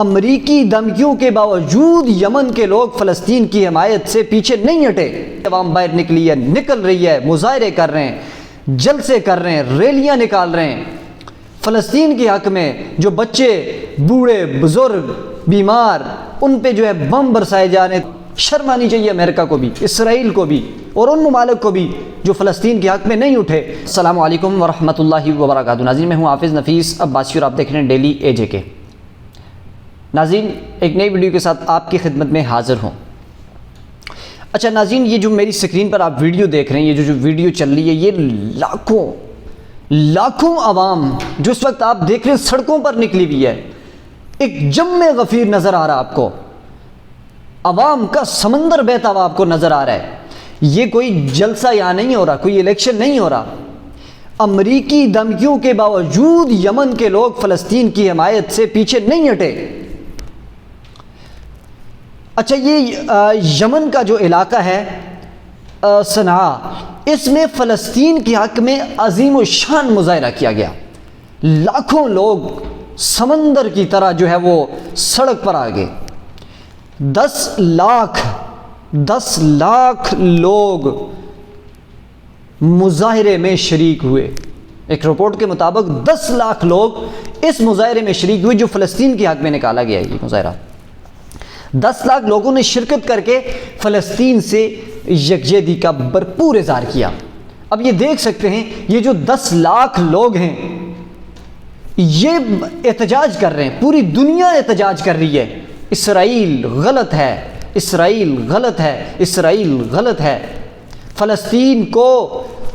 امریکی دھمکیوں کے باوجود یمن کے لوگ فلسطین کی حمایت سے پیچھے نہیں ہٹے۔ عوام باہر نکلی ہے، نکل رہی ہے، مظاہرے کر رہے ہیں، جلسے کر رہے ہیں، ریلیاں نکال رہے ہیں فلسطین کے حق میں۔ جو بچے، بوڑھے، بزرگ، بیمار، ان پہ جو ہے بم برسائے جا رہے ہیں۔ شرم آنی چاہیے امریکہ کو بھی، اسرائیل کو بھی، اور ان ممالک کو بھی جو فلسطین کے حق میں نہیں اٹھے۔ السلام علیکم ورحمۃ اللہ وبرکاتہ۔ ناظرین، میں ہوں حافظ نفیس عباسی اور آپ دیکھ رہے ہیں ڈیلی اے جے کے۔ ناظرین، ایک نئی ویڈیو کے ساتھ آپ کی خدمت میں حاضر ہوں۔ اچھا ناظرین، یہ جو میری سکرین پر آپ ویڈیو دیکھ رہے ہیں، یہ جو ویڈیو چل رہی ہے، یہ لاکھوں عوام جو اس وقت آپ دیکھ رہے ہیں سڑکوں پر نکلی ہوئی ہے۔ ایک جم غفیر نظر آ رہا آپ کو، عوام کا سمندر بہتا ہوا آپ کو نظر آ رہا ہے۔ یہ کوئی جلسہ یہاں نہیں ہو رہا، کوئی الیکشن نہیں ہو رہا۔ امریکی دھمکیوں کے باوجود یمن کے لوگ فلسطین کی حمایت سے پیچھے نہیں ہٹے۔ اچھا، یہ یمن کا جو علاقہ ہے صنعاء، اس میں فلسطین کے حق میں عظیم الشان مظاہرہ کیا گیا۔ لاکھوں لوگ سمندر کی طرح جو ہے وہ سڑک پر آ گئے۔ 10 لاکھ لوگ مظاہرے میں شریک ہوئے۔ ایک رپورٹ کے مطابق 10 لاکھ لوگ اس مظاہرے میں شریک ہوئے جو فلسطین کے حق میں نکالا گیا ہے۔ یہ مظاہرہ 10 لاکھ لوگوں نے شرکت کر کے فلسطین سے یکجہتی کا بھرپور اظہار کیا۔ اب یہ دیکھ سکتے ہیں، یہ جو 10 لاکھ لوگ ہیں یہ احتجاج کر رہے ہیں، پوری دنیا احتجاج کر رہی ہے۔ اسرائیل غلط ہے، اسرائیل غلط ہے، اسرائیل غلط ہے، فلسطین کو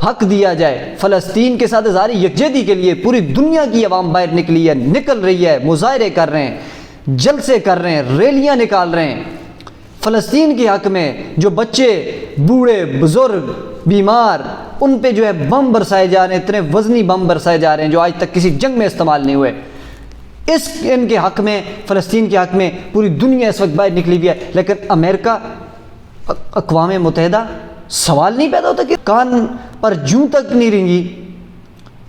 حق دیا جائے۔ فلسطین کے ساتھ اظہار یکجہتی کے لیے پوری دنیا کی عوام باہر نکلی ہے، نکل رہی ہے، مظاہرے کر رہے ہیں، جلسے کر رہے ہیں، ریلیاں نکال رہے ہیں فلسطین کے حق میں۔ جو بچے، بوڑھے، بزرگ، بیمار، ان پہ جو ہے بم برسائے جا رہے ہیں، اتنے وزنی بم برسائے جا رہے ہیں جو آج تک کسی جنگ میں استعمال نہیں ہوئے۔ ان کے حق میں، فلسطین کے حق میں پوری دنیا اس وقت باہر نکلی ہوئی ہے۔ لیکن امریکہ، اقوام متحدہ، سوال نہیں پیدا ہوتا کہ کان پر جوں تک نہیں رنگی،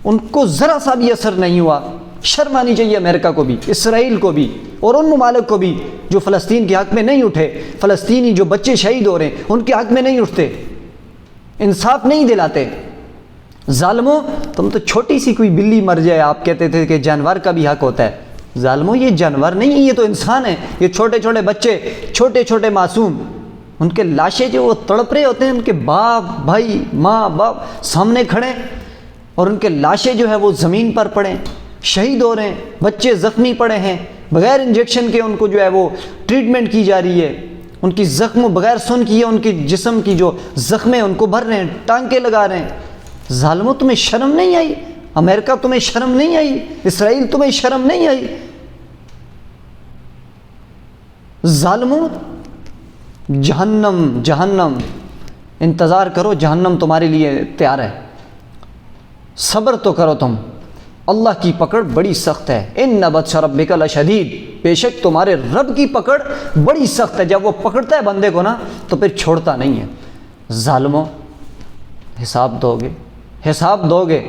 ان کو ذرا سا بھی اثر نہیں ہوا۔ شرم آنی چاہیے امریکہ کو بھی، اسرائیل کو بھی، اور ان ممالک کو بھی جو فلسطین کے حق میں نہیں اٹھے۔ فلسطینی جو بچے شہید ہو رہے ہیں ان کے حق میں نہیں اٹھتے، انصاف نہیں دلاتے۔ ظالموں، تم تو چھوٹی سی کوئی بلی مر جائے آپ کہتے تھے کہ جانور کا بھی حق ہوتا ہے۔ ظالموں، یہ جانور نہیں ہے، یہ تو انسان ہے۔ یہ چھوٹے چھوٹے بچے، چھوٹے چھوٹے معصوم، ان کے لاشیں جو وہ تڑپ رہے ہوتے ہیں، ان کے باپ، بھائی، ماں باپ سامنے کھڑے، اور ان کے لاشیں جو ہے وہ زمین پر پڑے، شہید ہو رہے ہیں، بچے زخمی پڑے ہیں، بغیر انجیکشن کے ان کو جو ہے وہ ٹریٹمنٹ کی جا رہی ہے، ان کی زخم بغیر سن کیے ان کے جسم کی جو زخم ہیں ان کو بھر رہے ہیں، ٹانکے لگا رہے ہیں۔ ظالموں، تمہیں شرم نہیں آئی؟ امریکہ تمہیں شرم نہیں آئی؟ اسرائیل تمہیں شرم نہیں آئی؟ ظالموں، جہنم، جہنم انتظار کرو، جہنم تمہارے لیے تیار ہے۔ صبر تو کرو تم، اللہ کی پکڑ بڑی سخت ہے۔ ان بطش ربک لشدید، بے شک تمہارے رب کی پکڑ بڑی سخت ہے۔ جب وہ پکڑتا ہے بندے کو نا تو پھر چھوڑتا نہیں ہے۔ ظالموں، حساب دو گے، حساب دو گے۔